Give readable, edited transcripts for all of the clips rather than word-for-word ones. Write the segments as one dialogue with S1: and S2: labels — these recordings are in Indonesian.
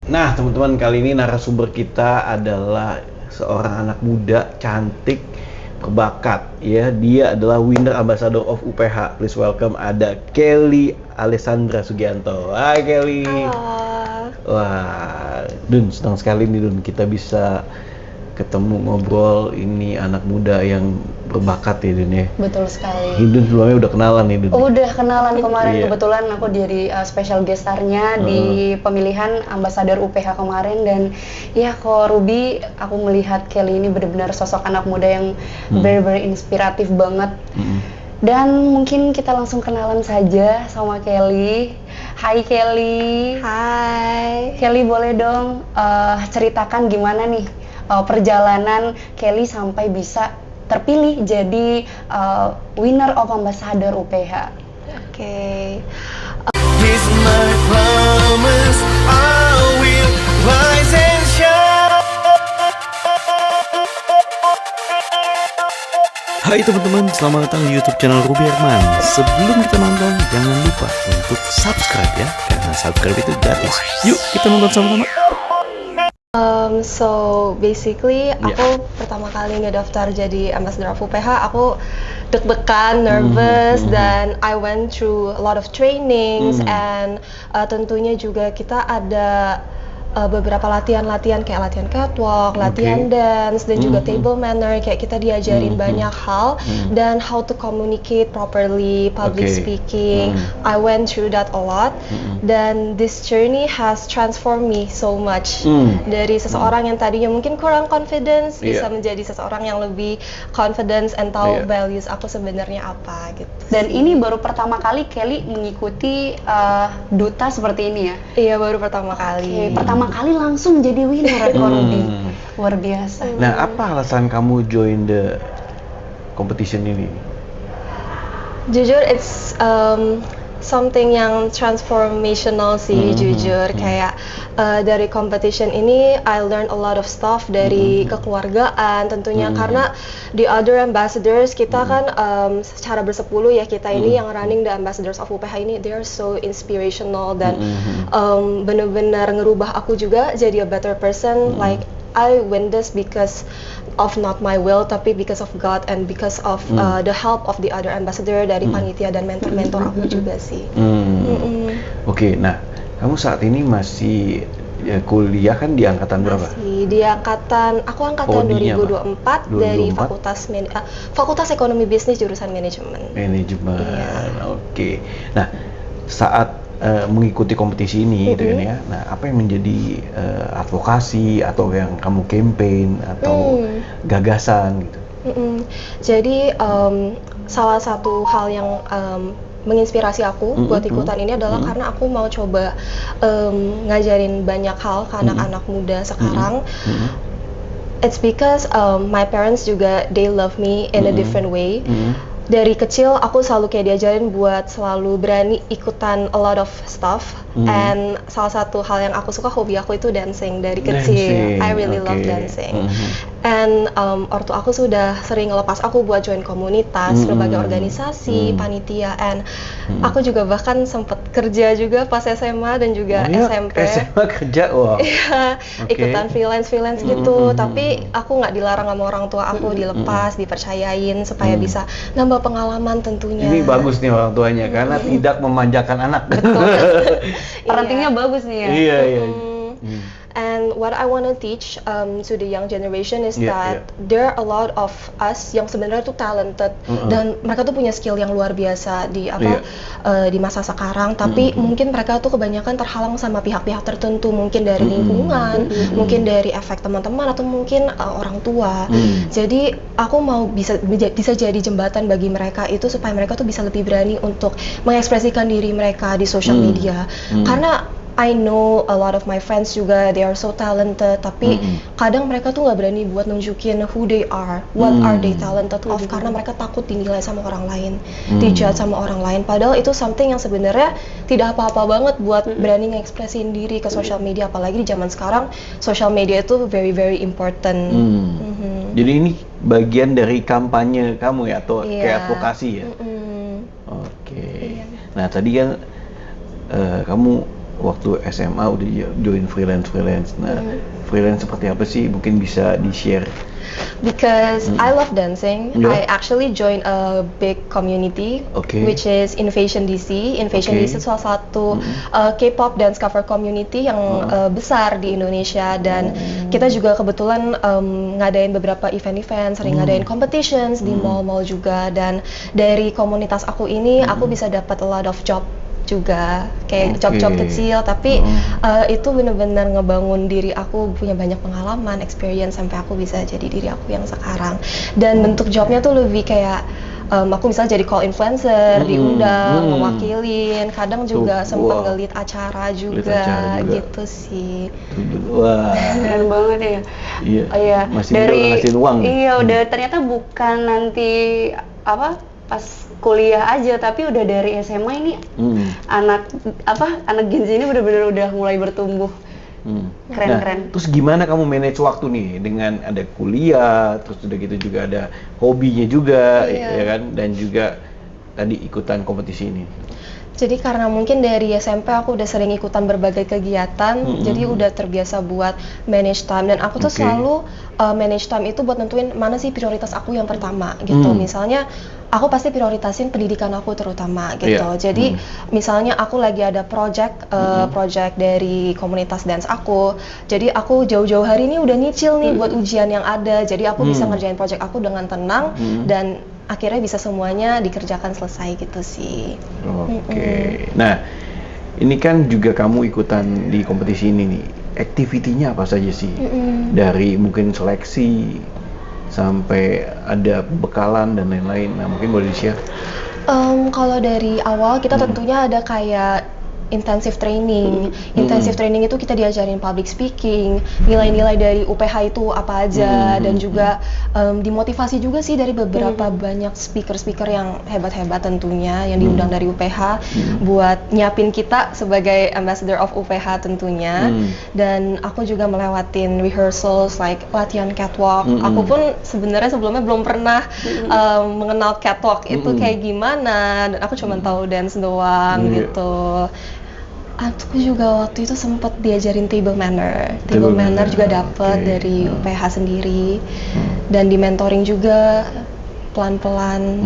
S1: Nah, teman-teman, kali ini narasumber kita adalah seorang anak muda, cantik, berbakat. Ya, dia adalah winner ambassador of UPH. Please welcome ada Kelly Alessandra Sugianto. Hai Kelly.
S2: Halo.
S1: Wah, Dun, senang sekali nih Dun, kita bisa ketemu ngobrol. Ini anak muda yang berbakat ya Dun ya.
S2: Betul sekali.
S1: Dun sebelumnya udah kenalan nih Dun.
S2: Udah kenalan kemarin,
S1: Iya.
S2: kebetulan aku jadi special guest star-nya di pemilihan ambasador UPH kemarin. Dan ya kok Ruby, aku melihat Kelly ini benar-benar sosok anak muda yang very inspiratif banget. Dan mungkin kita langsung kenalan saja sama Kelly. Hai Kelly.
S3: Hai.
S2: Kelly, boleh dong ceritakan gimana nih perjalanan Kelly sampai bisa terpilih jadi winner of ambassador UPH.
S3: Oke.
S4: Here's my promise, I will rise and shine.
S1: Hai teman-teman, selamat datang di YouTube channel Ruby Herman. Sebelum kita nonton, jangan lupa untuk subscribe ya, karena subscribe itu gratis. Yuk kita nonton sama-sama.
S3: So basically aku pertama kali ngedaftar jadi ambassador of UPH, aku deg-degan, nervous, dan I went through a lot of trainings and tentunya juga kita ada beberapa latihan-latihan kayak latihan catwalk, latihan dance, dan juga table manner, kayak kita diajarin banyak hal dan how to communicate properly, public speaking. I went through that a lot dan this journey has transformed me so much. Dari seseorang yang tadinya mungkin kurang confidence bisa menjadi seseorang yang lebih confidence and tahu values aku sebenarnya apa gitu.
S2: Dan ini baru pertama kali Kelly mengikuti duta seperti ini ya?
S3: Iya, baru pertama kali.
S2: Pertama kali langsung jadi winner Eko Ruby. Luar biasa.
S1: Nah, apa alasan kamu join the competition ini?
S3: Jujur, it's something yang transformational sih, jujur. Kayak dari competition ini, I learned a lot of stuff dari kekeluargaan tentunya, karena the other ambassadors, kita kan secara bersepuluh ya, kita ini yang running the ambassadors of UPH ini, they are so inspirational dan bener-bener ngerubah aku juga jadi a better person. Like, I win this because of not my will, tapi because of God and because of the help of the other ambassador dari panitia dan mentor-mentor aku juga sih.
S1: Oke, nah kamu saat ini masih kuliah kan di angkatan berapa?
S3: Masih di angkatan, aku angkatan
S1: Prodinya
S3: 2024 dari Fakultas Ekonomi Bisnis jurusan Manajemen.
S1: Manajemen. Oke. Nah, saat mengikuti kompetisi ini gitu kan ya. Nah, apa yang menjadi advokasi atau yang kamu campaign atau gagasan gitu?
S3: Jadi salah satu hal yang menginspirasi aku buat ikutan ini adalah karena aku mau coba ngajarin banyak hal ke anak-anak muda sekarang. It's because my parents juga, they love me in a different way. Dari kecil aku selalu kayak diajarin buat selalu berani ikutan a lot of stuff. And salah satu hal yang aku suka, hobi aku itu dancing dari kecil. I really love dancing. And ortu aku sudah sering ngelepas aku buat join komunitas, berbagai organisasi, panitia, and aku juga bahkan sempat kerja juga pas SMA dan juga SMP.
S1: SMA kerja, wah.
S3: Iya, ikutan freelance gitu. Tapi aku nggak dilarang sama orang tua aku, dilepas, dipercayain supaya bisa nambah pengalaman tentunya.
S1: Ini bagus nih orang tuanya karena tidak memanjakan anak.
S2: Parentingnya bagus nih ya.
S1: Iya.
S3: And what I want to teach to the young generation is that there are a lot of us yang sebenarnya tuh talented dan mereka tuh punya skill yang luar biasa di di masa sekarang, tapi mungkin mereka tuh kebanyakan terhalang sama pihak-pihak tertentu, mungkin dari lingkungan, mungkin dari efek teman-teman atau mungkin orang tua. Jadi aku mau bisa jadi jembatan bagi mereka itu supaya mereka tuh bisa lebih berani untuk mengekspresikan diri mereka di social media. Karena I know a lot of my friends juga, they are so talented, tapi kadang mereka tuh nggak berani buat nunjukin who they are, what are they talented of, karena mereka takut dinilai sama orang lain, dijudge sama orang lain. Padahal itu something yang sebenarnya tidak apa-apa banget buat berani ngekspresiin diri ke social media, apalagi di zaman sekarang social media itu very important.
S1: Jadi ini bagian dari kampanye kamu ya, atau kayak advokasi ya? Oke. Nah tadi kan kamu waktu SMA udah join freelance. Nah, freelance seperti apa sih? Mungkin bisa di-share.
S3: Because I love dancing,
S1: Yeah.
S3: I actually joined a big community,
S1: Okay.
S3: which is Invasion DC. Invasion
S1: Okay.
S3: DC salah satu K-pop dance cover community yang besar di Indonesia, dan kita juga kebetulan ngadain beberapa event-event, sering ngadain competitions di mall-mall juga, dan dari komunitas aku ini aku bisa dapat a lot of job juga, kayak job-job kecil, tapi itu benar-benar ngebangun diri aku, punya banyak pengalaman, experience, sampai aku bisa jadi diri aku yang sekarang. Dan bentuk jobnya tuh lebih kayak aku misalnya jadi call influencer, diundang, mewakilin, kadang juga sempet nge-lead acara juga, gitu sih.
S1: Wah.
S2: Keren banget ya.
S1: Iya.
S2: Oh, iya.
S1: Masih udah ngasihin uang.
S2: Iya, udah ternyata bukan nanti apa pas kuliah aja, tapi udah dari SMA ini anak Gen Z ini benar-benar udah mulai bertumbuh. Keren.
S1: Terus gimana kamu manage waktu nih dengan ada kuliah, terus udah gitu juga ada hobinya juga, ya kan, dan juga tadi ikutan kompetisi ini.
S3: Jadi karena mungkin dari SMP aku udah sering ikutan berbagai kegiatan, jadi udah terbiasa buat manage time, dan aku tuh selalu manage time itu buat nentuin mana sih prioritas aku yang pertama gitu. Misalnya aku pasti prioritasin pendidikan aku terutama gitu. Jadi misalnya aku lagi ada project dari komunitas dance aku, jadi aku jauh-jauh hari ini udah nyicil nih buat ujian yang ada, jadi aku bisa ngerjain project aku dengan tenang dan akhirnya bisa semuanya dikerjakan selesai gitu sih.
S1: Oke. Nah, ini kan juga kamu ikutan di kompetisi ini nih. Activity-nya apa saja sih? Dari mungkin seleksi sampai ada bekalan dan lain-lain. Nah, mungkin boleh di-share.
S3: Kalau dari awal kita tentunya ada kayak intensive training. Intensive training itu kita diajarin public speaking, nilai-nilai dari UPH itu apa aja, dan juga dimotivasi juga sih dari beberapa banyak speaker-speaker yang hebat-hebat tentunya yang diundang dari UPH buat nyiapin kita sebagai ambassador of UPH tentunya. Dan aku juga melewatin rehearsals like latihan catwalk. Aku pun sebenarnya sebelumnya belum pernah mengenal catwalk itu kayak gimana, dan aku cuma tahu dance doang gitu. Aku juga waktu itu sempat diajarin table manner juga dapet dari UPH sendiri, dan di mentoring juga pelan-pelan.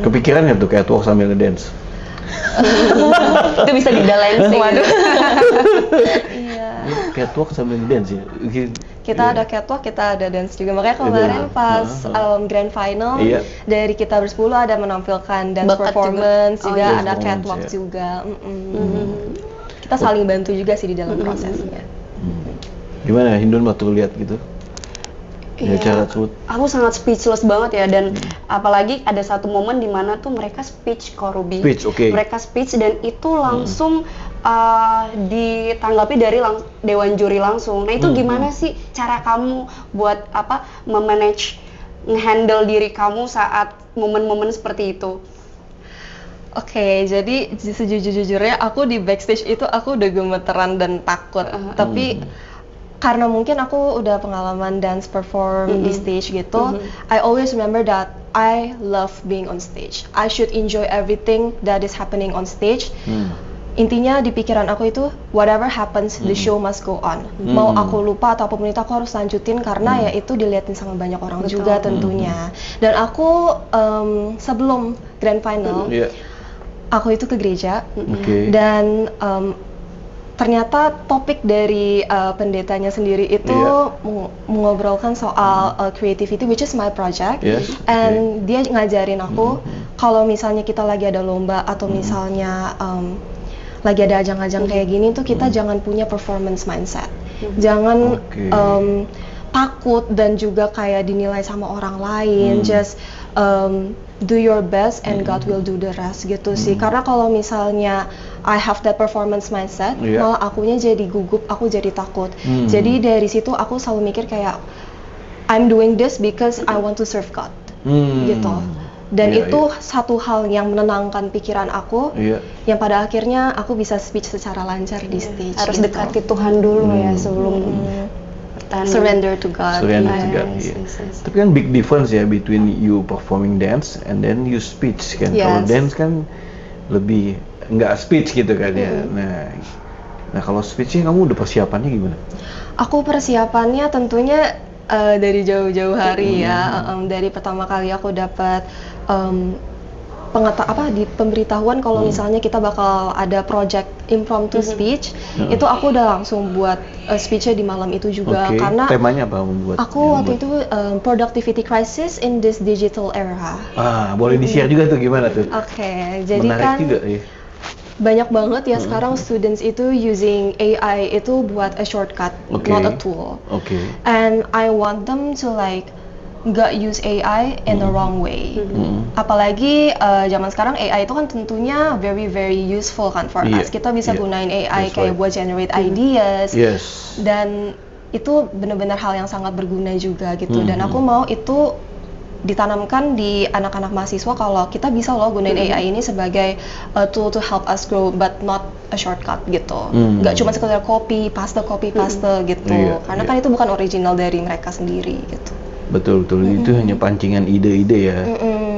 S1: Kepikiran nggak tuh catwalk sambil ngedance?
S2: Itu bisa dibalancing.
S3: Waduh.
S1: Catwalk sambil dance ya?
S3: Kita ada catwalk, kita ada dance juga. Makanya kemarin pas grand final dari kita bersepuluh ada menampilkan dance performance juga, ada catwalk juga. Kita saling bantu juga sih di dalam prosesnya.
S1: Gimana Hindun waktu lihat gitu?
S2: Iya,
S1: cara shoot.
S2: Aku sangat speechless banget ya, dan apalagi ada satu momen di mana tuh mereka speech Ruby. Mereka speech dan itu langsung ditanggapi dari dewan juri langsung. Nah itu gimana sih cara kamu buat memanage, nge-handle diri kamu saat momen-momen seperti itu?
S3: Oke, jadi sejujur-jujurnya aku di backstage itu aku udah gemeteran dan takut. Tapi karena mungkin aku udah pengalaman dance perform di stage gitu, I always remember that I love being on stage. I should enjoy everything that is happening on stage. Intinya di pikiran aku itu whatever happens, the show must go on. Mau aku lupa atau apapun itu aku harus lanjutin, karena ya itu diliatin sama banyak orang juga tentunya. Dan aku sebelum grand final, aku itu ke gereja dan ternyata topik dari pendetanya sendiri itu mengobrolkan soal creativity, which is my project, and dia ngajarin aku kalau misalnya kita lagi ada lomba atau misalnya lagi ada ajang-ajang kayak gini tuh kita jangan punya performance mindset, jangan takut dan juga kayak dinilai sama orang lain, just do your best and God will do the rest gitu sih. Karena kalau misalnya I have that performance mindset, malah akunya jadi gugup, aku jadi takut. Jadi dari situ aku selalu mikir kayak I'm doing this because I want to serve God gitu. Dan itu satu hal yang menenangkan pikiran aku, yang pada akhirnya aku bisa speech secara lancar di stage.
S2: Harus
S3: gitu.
S2: dekati Tuhan dulu ya sebelum
S3: surrender to God.
S1: Tapi kan big difference ya between you performing dance and then you speech kan. Kalau dance kan lebih nggak speech gitu kan ya. Nah, Nah kalau speech-nya kamu udah persiapannya gimana?
S3: Aku persiapannya tentunya dari jauh-jauh hari ya. Dari pertama kali aku dapat di pemberitahuan kalau misalnya kita bakal ada project impromptu speech, itu aku udah langsung buat speech-nya di malam itu juga. Karena
S1: temanya apa membuat?
S3: Aku waktu itu productivity crisis in this digital era.
S1: Boleh di-share juga tuh gimana tuh?
S3: Oke, jadi
S1: menarik
S3: kan
S1: juga, ya.
S3: Banyak banget ya sekarang students itu using AI itu buat a shortcut, not a tool. And I want them to like nggak use AI in the wrong way. Apalagi zaman sekarang AI itu kan tentunya very very useful kan for us. Kita bisa gunain AI kayak buat generate ideas. Dan itu benar-benar hal yang sangat berguna juga gitu. Dan aku mau itu ditanamkan di anak-anak mahasiswa kalau kita bisa loh gunain AI ini sebagai tool to help us grow but not a shortcut gitu. Nggak cuma sekedar copy paste gitu. Karena kan itu bukan original dari mereka sendiri gitu.
S1: Betul itu hanya pancingan ide-ide ya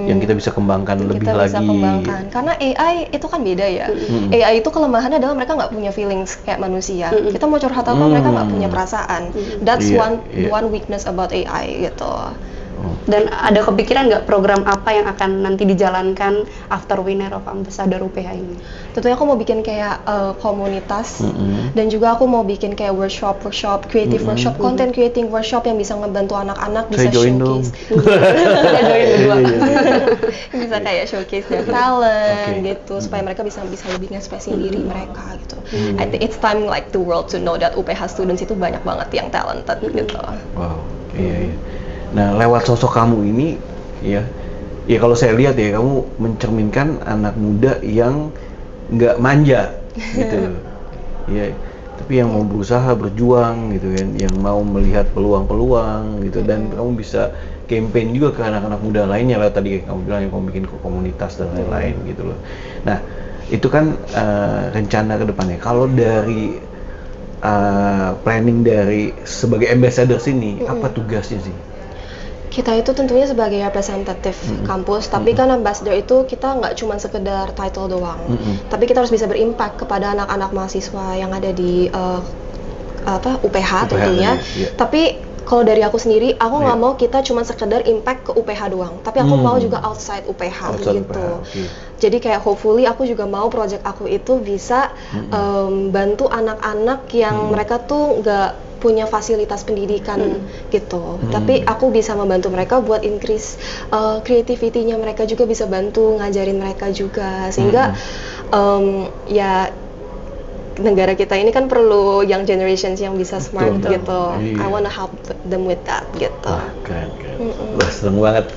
S1: yang kita bisa kembangkan lebih lagi.
S3: Karena AI itu kan beda ya. AI itu kelemahannya adalah mereka nggak punya feelings kayak manusia. Kita mau curhat apa mereka nggak punya perasaan. That's one weakness about AI gitu.
S2: Dan ada kepikiran nggak program apa yang akan nanti dijalankan after winner of Ambassador UPH ini?
S3: Tentunya aku mau bikin kayak komunitas dan juga aku mau bikin kayak workshop, creative workshop, content creating workshop yang bisa ngebantu anak-anak bisa showcase.
S2: Kita join berdua.
S3: Bisa kayak showcase their talent gitu supaya mereka bisa lebih nge-expressing diri mereka gitu. I think it's time like the world to know that UPH students itu banyak banget yang talented gitu.
S1: Wow, iya. Nah, lewat sosok kamu ini, ya kalau saya lihat ya, kamu mencerminkan anak muda yang nggak manja, gitu, ya. Tapi yang mau berusaha, berjuang, gitu kan, yang mau melihat peluang-peluang, gitu, dan kamu bisa campaign juga ke anak-anak muda lainnya lah. Tadi kamu bilang yang kamu bikin ke komunitas dan lain-lain, gitu loh. Nah, itu kan rencana ke depannya. Kalau dari planning dari sebagai ambassador sini, apa tugasnya sih?
S3: Kita itu tentunya sebagai representatif kampus, tapi kan ambassador itu kita nggak cuma sekedar title doang, tapi kita harus bisa berimpact kepada anak-anak mahasiswa yang ada di UPH tentunya. Tapi kalau dari aku sendiri, aku nggak mau kita cuma sekedar impact ke UPH doang, tapi aku mau juga outside UPH gitu. Jadi kayak hopefully aku juga mau project aku itu bisa bantu anak-anak yang mereka tuh nggak punya fasilitas pendidikan gitu, tapi aku bisa membantu mereka buat increase creativity-nya mereka, juga bisa bantu ngajarin mereka juga, sehingga ya negara kita ini kan perlu young generations yang bisa smart gitu. I wanna help them with that gitu.
S1: Keren. Wah, seneng banget.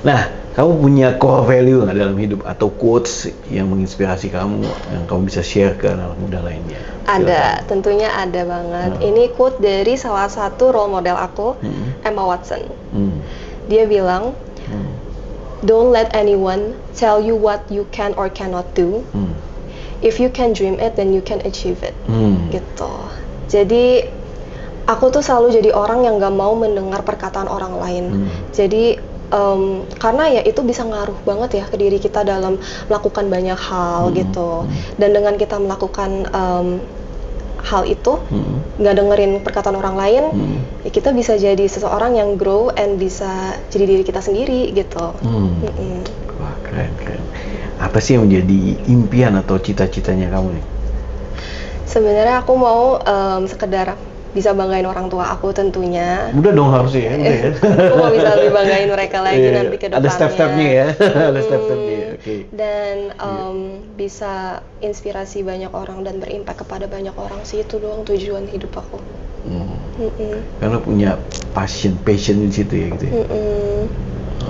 S1: Nah, kamu punya core value nggak dalam hidup atau quotes yang menginspirasi kamu yang kamu bisa share ke anak muda lainnya?
S3: Ada, tentunya ada banget. Ini quote dari salah satu role model aku, Emma Watson. Dia bilang, "Don't let anyone tell you what you can or cannot do. If you can dream it, then you can achieve it." Gitu. Jadi aku tuh selalu jadi orang yang gak mau mendengar perkataan orang lain. Jadi karena ya itu bisa ngaruh banget ya ke diri kita dalam melakukan banyak hal gitu. Dan dengan kita melakukan hal itu, nggak dengerin perkataan orang lain, ya kita bisa jadi seseorang yang grow and bisa jadi diri kita sendiri gitu.
S1: Wah, keren. Apa sih yang menjadi impian atau cita-citanya kamu nih?
S3: Sebenarnya aku mau sekedar bisa banggain orang tua aku tentunya.
S1: Udah dong harusnya ya.
S3: Aku mau bisa lebih banggain mereka lagi nanti ke depannya.
S1: Ada step-stepnya ya. Ada step-stepnya.
S3: Dan bisa inspirasi banyak orang dan berimpact kepada banyak orang sih, itu doang tujuan hidup aku.
S1: Karena punya passion di situ ya gitu.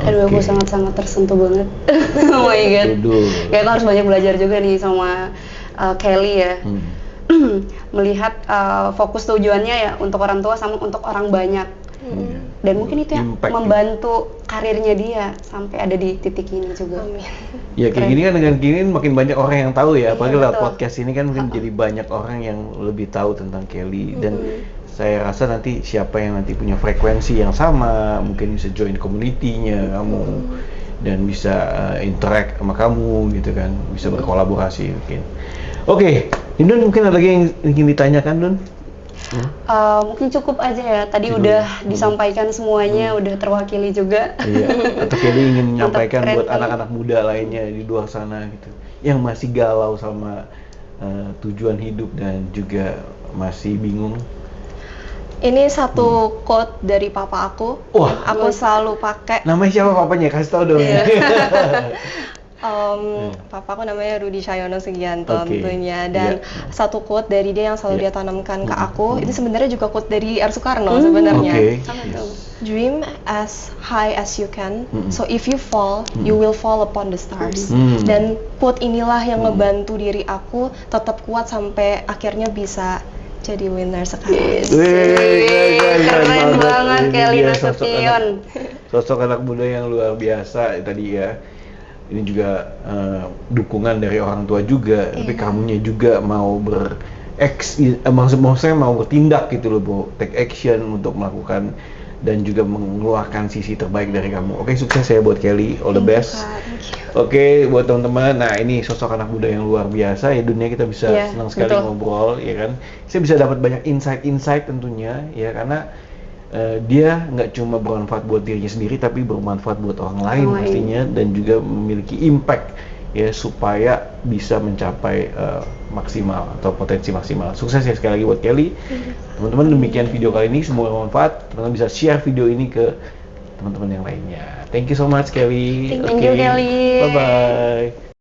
S2: Aduh, aku sangat-sangat tersentuh banget. Oh my god. Kayak aku harus banyak belajar juga nih sama Kelly ya. Melihat fokus tujuannya ya untuk orang tua sama untuk orang banyak. Dan mungkin itu yang membantu karirnya dia sampai ada di titik ini juga.
S1: Ya kayak gini kan, dengan gini makin banyak orang yang tahu ya, apalagi lewat podcast ini kan mungkin jadi banyak orang yang lebih tahu tentang Kelly. Dan saya rasa nanti siapa yang nanti punya frekuensi yang sama mungkin bisa join community-nya kamu dan bisa interact sama kamu gitu kan, bisa berkolaborasi mungkin. Oke, Nun mungkin ada lagi yang ingin ditanyakan, Nun?
S2: Mungkin cukup aja ya. Tadi
S1: Cukup.
S2: udah disampaikan semuanya, udah terwakili juga.
S1: Iya, atau Kelly ingin
S2: Mantap,
S1: menyampaikan
S2: keren
S1: buat
S2: kali.
S1: anak-anak muda lainnya di luar sana gitu, yang masih galau sama tujuan hidup dan juga masih bingung.
S3: Ini satu quote dari papa aku.
S1: Wah.
S3: Aku selalu pakai.
S1: Namanya siapa papanya? Kasih tau dong.
S3: Iya. Papa aku namanya Rudi Cahyono Sugianto
S1: Oke.
S3: tentunya, dan
S1: Iya.
S3: satu quote dari dia yang selalu
S1: Iya.
S3: dia tanamkan ke aku, itu sebenarnya juga quote dari R. Soekarno sebenarnya.
S1: Oke.
S2: Apa tuh?
S3: Dream as high as you can,
S1: Mm-mm.
S3: so if you fall, you will fall upon the stars.
S1: Mm.
S3: Dan quote inilah yang ngebantu diri aku tetap kuat sampai akhirnya bisa jadi winner sekarang.
S2: Keren banget
S1: Ini
S2: Kelly
S1: dia
S2: Nasution.
S1: Sosok anak muda yang luar biasa tadi ya. Ini juga dukungan dari orang tua juga, tapi kamunya juga mau maksudnya mau bertindak gitu loh, Bu. Take action untuk melakukan dan juga mengeluarkan sisi terbaik dari kamu. Oke, sukses ya buat Kelly, all the best. Oke, buat teman-teman, nah ini sosok anak muda yang luar biasa ya, dunia kita bisa
S2: Iya,
S1: senang sekali
S2: betul.
S1: ngobrol, ya kan. Saya bisa dapat banyak insight-insight tentunya, ya karena dia nggak cuma bermanfaat buat dirinya sendiri, tapi bermanfaat buat orang lain
S2: Orang lain.
S1: pastinya, dan juga memiliki impact ya supaya bisa mencapai maksimal atau potensi maksimal. Sukses ya sekali lagi buat Kelly. Teman-teman, demikian video kali ini, semoga bermanfaat. Teman-teman bisa share video ini ke teman-teman yang lainnya. Thank you so much Kelly.
S2: Thank you, Kelly.
S1: Bye bye.